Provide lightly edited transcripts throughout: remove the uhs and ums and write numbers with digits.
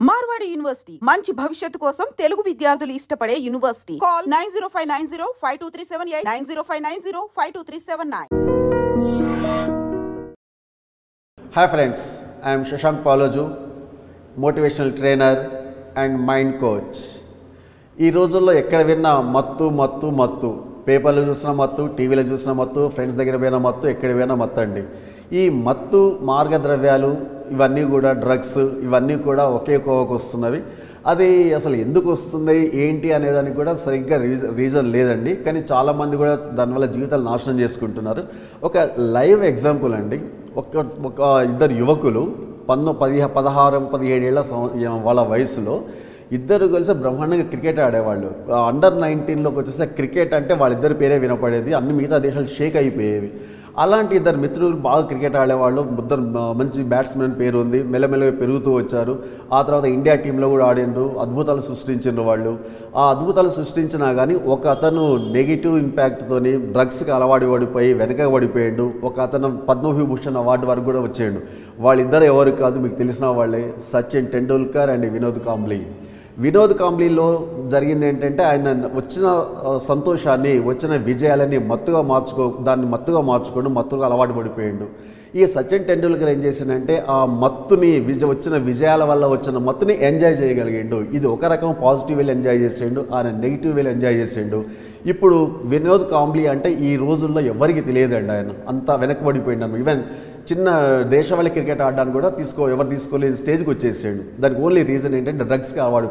Marwadi university మంచి భవిష్యత్తు కోసం తెలుగు విద్యార్థులు ఇష్టపడే university. Call 9059052378 9059052379. Hi friends, I am Shashank Paloju, motivational trainer and mind coach. ఈ రోజుల్లో ఎక్కడ విన్నా మత్తు పేపర్లో చూసిన మత్తు, టీవీలో చూసిన మత్తు, ఫ్రెండ్స్ దగ్గర పోయిన మత్తు, ఎక్కడ పోయినా మత్తు అండి. ఈ మత్తు మార్గద్రవ్యాలు ఇవన్నీ కూడా డ్రగ్స్ ఇవన్నీ కూడా ఒకే కోవకు వస్తున్నవి. అది అసలు ఎందుకు వస్తుంది ఏంటి అనేదానికి కూడా సరిగ్గా రీజన్ లేదండి. కానీ చాలామంది కూడా దానివల్ల జీవితాలు నాశనం చేసుకుంటున్నారు. ఒక లైవ్ ఎగ్జాంపుల్ అండి. ఒక ఇద్దరు యువకులు 16-17 ఏళ్ల వాళ్ళ వయసులో ఇద్దరు కలిసి బ్రహ్మాండంగా క్రికెట్ ఆడేవాళ్ళు. అండర్ 19లోకి వచ్చేస్తే క్రికెట్ అంటే వాళ్ళిద్దరి పేరే వినపడేది, అన్ని మిగతా దేశాలు షేక్ అయిపోయేవి. అలాంటి ఇద్దరు మిత్రులు బాగా క్రికెట్ ఆడేవాళ్ళు, ఇద్దరు మంచి బ్యాట్స్మెన్ పేరు ఉంది, మెల్లమెల్లగా పెరుగుతూ వచ్చారు. ఆ తర్వాత ఇండియా టీంలో కూడా ఆడినరు, అద్భుతాలు సృష్టించారు వాళ్ళు. ఆ అద్భుతాలు సృష్టించినా కానీ ఒక అతను నెగిటివ్ ఇంపాక్ట్తోని డ్రగ్స్కి అలవాటు పడిపోయి వెనక పడిపోయాడు. ఒక అతను పద్మవిభూషణ్ అవార్డు వరకు కూడా వచ్చాడు. వాళ్ళిద్దరు ఎవరు కాదు, మీకు తెలిసిన వాళ్ళే, సచిన్ టెండూల్కర్ అండ్ వినోద్ కాంబ్లీ. వినోద్ కాంబ్లీలో జరిగింది ఏంటంటే ఆయన వచ్చిన సంతోషాన్ని, వచ్చిన విజయాలని దాన్ని మత్తుగా అలవాటు పడిపోయాడు. ఈ సచిన్ టెండూల్కర్ ఏం చేసిందంటే ఆ మత్తుని వచ్చిన విజయాల వల్ల వచ్చిన మత్తుని ఎంజాయ్ చేయగలిగాడు. ఇది ఒక రకం పాజిటివ్ వేలు ఎంజాయ్ చేసాడు, ఆయన నెగిటివ్ వేలు ఎంజాయ్ చేసాడు. ఇప్పుడు వినోద్ కాంబ్లీ అంటే ఈ రోజుల్లో ఎవరికి తెలియదండి, ఆయన అంతా వెనకబడిపోయినాను. ఈవెన్ చిన్న దేశవాళీ క్రికెట్ ఆడడానికి కూడా ఎవరు తీసుకోలేని స్టేజ్కి వచ్చేసాడు. దానికి ఓన్లీ రీజన్ ఏంటంటే డ్రగ్స్కి అలవాటు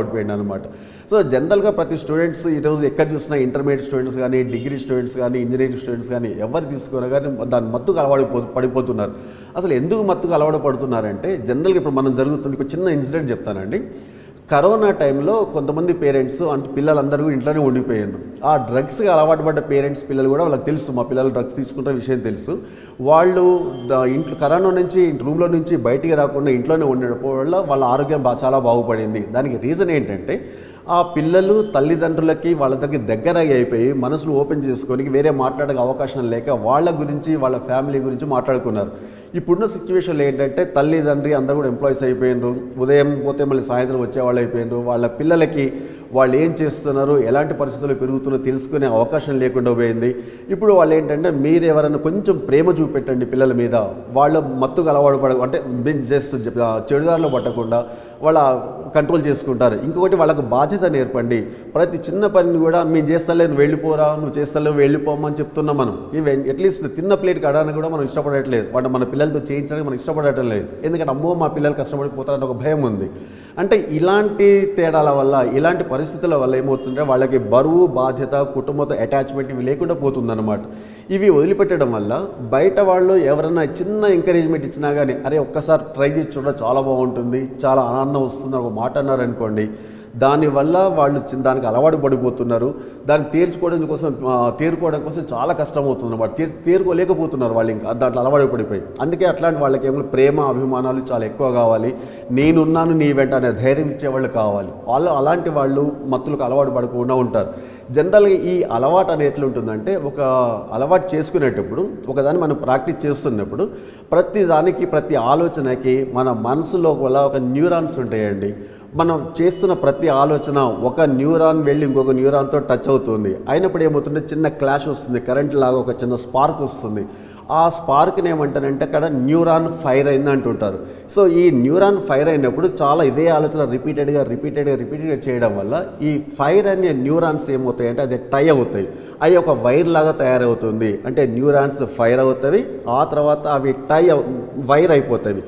పడిపోయాడు అనమాట. సో జనరల్గా ప్రతి స్టూడెంట్స్ ఈరోజు ఎక్కడ చూసినా ఇంటర్మీడియట్ స్టూడెంట్స్ కానీ, డిగ్రీ స్టూడెంట్స్ కానీ, ఇంజనీరింగ్ స్టూడెంట్స్ కానీ ఎవరు తీసుకున్నా కానీ దాని మత్తుకు పడిపోతున్నారు. అసలు ఎందుకు మత్తుకు అలవాటు పడుతున్నారంటే జనరల్గా ఇప్పుడు మనం జరుగుతుంది ఒక చిన్న ఇన్సిడెంట్ చెప్తానండి. కరోనా టైంలో కొంతమంది పేరెంట్స్ అంటే పిల్లలందరూ ఇంట్లోనే ఉండిపోయారు. ఆ డ్రగ్స్కి అలవాటు పడ్డ పేరెంట్స్ పిల్లలు కూడా వాళ్ళకి తెలుసు, మా పిల్లలు డ్రగ్స్ తీసుకుంటే విషయం తెలుసు. వాళ్ళు ఇంట్లో కరోనా నుంచి రూమ్లో నుంచి బయటికి రాకుండా ఇంట్లోనే ఉండడం వల్ల వాళ్ళ ఆరోగ్యం చాలా బాగుపడింది. దానికి రీజన్ ఏంటంటే ఆ పిల్లలు తల్లిదండ్రులకి వాళ్ళకి దగ్గర అయిపోయి మనసులు ఓపెన్ చేసుకొని వేరే మాట్లాడే అవకాశం లేక వాళ్ళ గురించి వాళ్ళ ఫ్యామిలీ గురించి మాట్లాడుకున్నారు. ఇప్పుడున్న సిచ్యువేషన్లో ఏంటంటే తల్లిదండ్రి అందరూ కూడా ఎంప్లాయీస్ అయిపోయినారు, ఉదయం పోతే మళ్ళీ సాయంత్రం వచ్చేవాళ్ళు అయిపోయినారు. వాళ్ళ పిల్లలకి వాళ్ళు ఏం చేస్తున్నారు, ఎలాంటి పరిస్థితులు పెరుగుతున్నారో తెలుసుకునే అవకాశం లేకుండా పోయింది. ఇప్పుడు వాళ్ళు ఏంటంటే మీరు ఎవరైనా కొంచెం ప్రేమ చూపెట్టండి పిల్లల మీద, వాళ్ళ మత్తుకు అలవాటు అంటే జస్ట్ చెడుదారిలో పట్టకుండా వాళ్ళ కంట్రోల్ చేసుకుంటారు. ఇంకొకటి వాళ్ళకు బాధ్యత నేర్పండి. ప్రతి చిన్న పనిని కూడా మేము చేస్తలే, నువ్వు వెళ్ళిపోరా, నువ్వు చేస్తలే వెళ్ళిపోమని చెప్తున్నాం మనం. ఈవెన్ అట్లీస్ట్ తిన్న ప్లేట్ కడడానికి కూడా మనం ఇష్టపడట్లేదు, వాటి మన పిల్లలతో చేయించడానికి మనం ఇష్టపడటం లేదు. ఎందుకంటే అమ్మో మా పిల్లలు కష్టపడిపోతారని ఒక భయం ఉంది. అంటే ఇలాంటి తేడాల వల్ల, ఇలాంటి పరిస్థితుల వల్ల ఏమవుతుందంటే వాళ్ళకి బరువు, బాధ్యత, కుటుంబంతో అటాచ్మెంట్ ఇవి లేకుండా పోతుందన్నమాట. ఇవి వదిలిపెట్టడం వల్ల బయట వాళ్ళు ఎవరైనా చిన్న ఎంకరేజ్మెంట్ ఇచ్చినా కానీ అరే ఒక్కసారి ట్రై చేసి చూడ, చాలా బాగుంటుంది, చాలా ఆనందం వస్తుంది ఒక మాట అన్నారనుకోండి, దానివల్ల వాళ్ళు దానికి అలవాటు పడిపోతున్నారు. దాన్ని తేరుకోవడం కోసం చాలా కష్టం అవుతుంది అన్నమాట. తేరుకోలేకపోతున్నారు వాళ్ళు, ఇంకా దాంట్లో అలవాటు పడిపోయి. అందుకే అట్లాంటి వాళ్ళకి ఏమో ప్రేమ, అభిమానాలు చాలా ఎక్కువ కావాలి, నేనున్నాను నీ వెంట అనే ధైర్యం ఇచ్చేవాళ్ళు కావాలి. అలాంటి వాళ్ళు మత్తులకు అలవాటు పడకుండా ఉంటారు. జనరల్గా ఈ అలవాటు అనేది ఎట్లుంటుందంటే ఒక అలవాటు చేసుకునేటప్పుడు ఒకదాన్ని మనం ప్రాక్టీస్ చేస్తున్నప్పుడు ప్రతి దానికి, ప్రతి ఆలోచనకి మన మనసులో ఒక న్యూరాన్స్ ఉంటాయండి. మనం చేస్తున్న ప్రతి ఆలోచన ఒక న్యూరాన్ వెళ్ళి ఇంకొక న్యూరాన్తో టచ్ అవుతుంది. అయినప్పుడు ఏమవుతుంటే చిన్న క్లాష్ వస్తుంది, కరెంట్ లాగా ఒక చిన్న స్పార్క్ వస్తుంది. ఆ స్పార్క్ని ఏమంటారంటే అక్కడ న్యూరాన్ ఫైర్ అయింది అంటుంటారు. సో ఈ న్యూరాన్ ఫైర్ అయినప్పుడు చాలా ఇదే ఆలోచన రిపీటెడ్గా చేయడం వల్ల ఈ ఫైర్ అనే న్యూరాన్స్ ఏమవుతాయంటే అది టై అవుతాయి, అవి ఒక వైర్ లాగా తయారవుతుంది. అంటే న్యూరాన్స్ ఫైర్ అవుతాయి, ఆ తర్వాత అవి వైర్ అయిపోతాయి.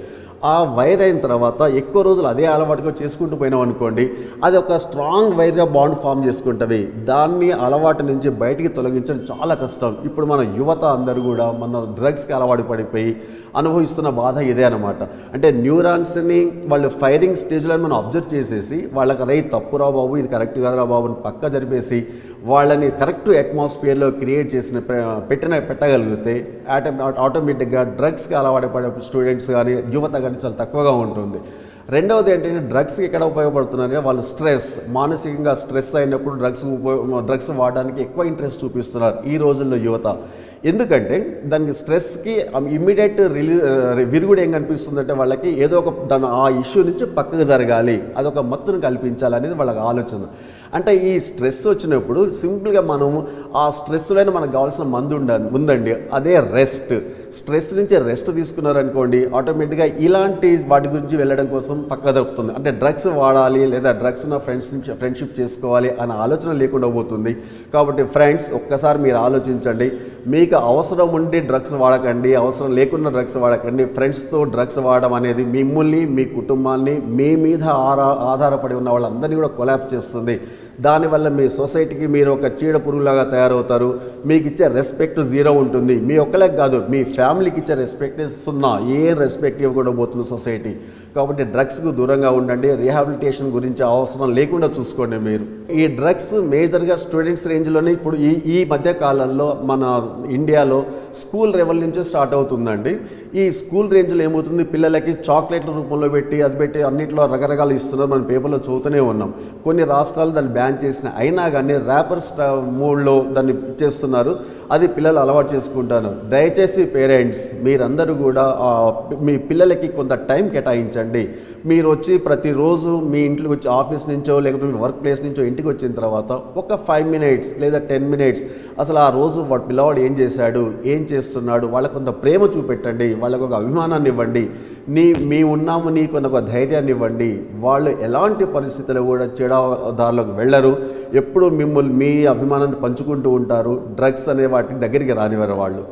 ఆ వైర్ అయిన తర్వాత ఎక్కువ రోజులు అదే అలవాటుగా చేసుకుంటూ పోయినాం అనుకోండి, అది ఒక స్ట్రాంగ్ వైర్గా బాండ్ ఫామ్ చేసుకుంటుంది. దాన్ని అలవాటు నుంచి బయటికి తొలగించడం చాలా కష్టం. ఇప్పుడు మన యువత అందరూ కూడా మన డ్రగ్స్కి అలవాటు పడిపోయి అనుభవిస్తున్న బాధ ఇదే అనమాట. అంటే న్యూరాన్స్ని వాళ్ళు ఫైరింగ్ స్టేజ్లో మనం అబ్జర్వ్ చేసేసి వాళ్ళకి అరే తప్పురా బాబు, ఇది కరెక్ట్ కాదురా బాబు అని పక్క జరిపేసి వాళ్ళని కరెక్ట్ అట్మాస్ఫియర్లో క్రియేట్ పెట్టగలిగితే ఆటోమేటిక్గా డ్రగ్స్కి అలవాటు పడే స్టూడెంట్స్ కానీ యువత కానీ చాలా తక్కువగా ఉంటుంది. రెండవది ఏంటంటే డ్రగ్స్కి ఎక్కడ ఉపయోగపడుతున్నారంటే వాళ్ళు మానసికంగా స్ట్రెస్ అయినప్పుడు డ్రగ్స్ వాడడానికి ఎక్కువ ఇంట్రెస్ట్ చూపిస్తున్నారు ఈ రోజుల్లో యువత. ఎందుకంటే దానికి స్ట్రెస్కి ఇమ్మీడియట్ విరుగుడు ఏం కనిపిస్తుందంటే వాళ్ళకి ఏదో ఒక దాని ఆ ఇష్యూ నుంచి పక్కకు జరగాలి, అదొక మత్తును కల్పించాలి అనేది వాళ్ళకి ఆలోచన. అంటే ఈ స్ట్రెస్ వచ్చినప్పుడు సింపుల్గా మనము ఆ స్ట్రెస్లోనే మనకు కావాల్సిన మందు ఉందండి, అదే రెస్ట్. స్ట్రెస్ నుంచి రెస్ట్ తీసుకున్నారనుకోండి, ఆటోమేటిక్గా ఇలాంటి వాటి గురించి వెళ్ళడం కోసం పక్క దొరుకుతుంది. అంటే డ్రగ్స్ వాడాలి లేదా డ్రగ్స్ ఉన్న ఫ్రెండ్స్ నుంచి ఫ్రెండ్షిప్ చేసుకోవాలి అనే ఆలోచన లేకుండా పోతుంది. కాబట్టి ఫ్రెండ్స్ ఒక్కసారి మీరు ఆలోచించండి, మీకు అవసరం ఉండి డ్రగ్స్ వాడకండి, అవసరం లేకుండా డ్రగ్స్ వాడకండి. ఫ్రెండ్స్తో డ్రగ్స్ వాడడం అనేది మిమ్మల్ని, మీ కుటుంబాన్ని, మీ మీద ఆధారపడి ఉన్న వాళ్ళందరినీ కూడా కొలాప్స్ చేస్తుంది. దానివల్ల మీ సొసైటీకి మీరు ఒక చీడ పురుగులాగా తయారవుతారు. మీకు ఇచ్చే రెస్పెక్ట్ జీరో ఉంటుంది. మీ ఒక్కలే కాదు, మీ ఫ్యామిలీకి ఇచ్చే రెస్పెక్ట్ సున్నా. ఏ రెస్పెక్ట్ ఇవ్వకుండా పోతుంది సొసైటీ. కాబట్టి డ్రగ్స్కు దూరంగా ఉండండి. రీహాబిలిటేషన్ గురించి అవసరం లేకుండా చూసుకోండి మీరు. ఈ డ్రగ్స్ మేజర్గా స్టూడెంట్స్ రేంజ్లోనే ఇప్పుడు ఈ మధ్య కాలంలో మన ఇండియాలో స్కూల్ లెవెల్ నుంచే స్టార్ట్ అవుతుందండి. ఈ స్కూల్ రేంజ్లో ఏమవుతుంది, పిల్లలకి చాక్లెట్ల రూపంలో పెట్టి అది పెట్టి అన్నింటిలో రకరకాలు ఇస్తున్నారు. మనం పేపర్లో చదువుతూనే ఉన్నాం. కొన్ని రాష్ట్రాలు దాన్ని బ్యాన్ చేసిన, అయినా కానీ ర్యాపర్స్ మూడ్లో దాన్ని చేస్తున్నారు. అది పిల్లలు అలవాటు చేసుకుంటాను. దయచేసి పేరెంట్స్ మీరందరూ కూడా మీ పిల్లలకి కొంత టైం కేటాయించండి. మీరు వచ్చి ప్రతిరోజు మీ ఇంట్లోకి వచ్చి ఆఫీస్ నుంచో లేకపోతే మీ వర్క్ ప్లేస్ నుంచో ఇంటికి వచ్చిన తర్వాత ఒక 5 minutes లేదా 10 minutes అసలు ఆ రోజు వాడు పిల్లవాడు ఏం చేశాడు, ఏం చేస్తున్నాడు, వాళ్ళకు కొంత ప్రేమ చూపెట్టండి, వాళ్ళకు ఒక అభిమానాన్ని ఇవ్వండి. మేము ఉన్నాము నీకు ఒక ధైర్యాన్ని ఇవ్వండి. వాళ్ళు ఎలాంటి పరిస్థితుల్లో కూడా చెడదారులకు వెళ్ళరు. ఎప్పుడు మిమ్మల్ని మీ అభిమానాన్ని పంచుకుంటూ ఉంటారు. డ్రగ్స్ అనే వాటి దగ్గరికి రానివారు వాళ్ళు.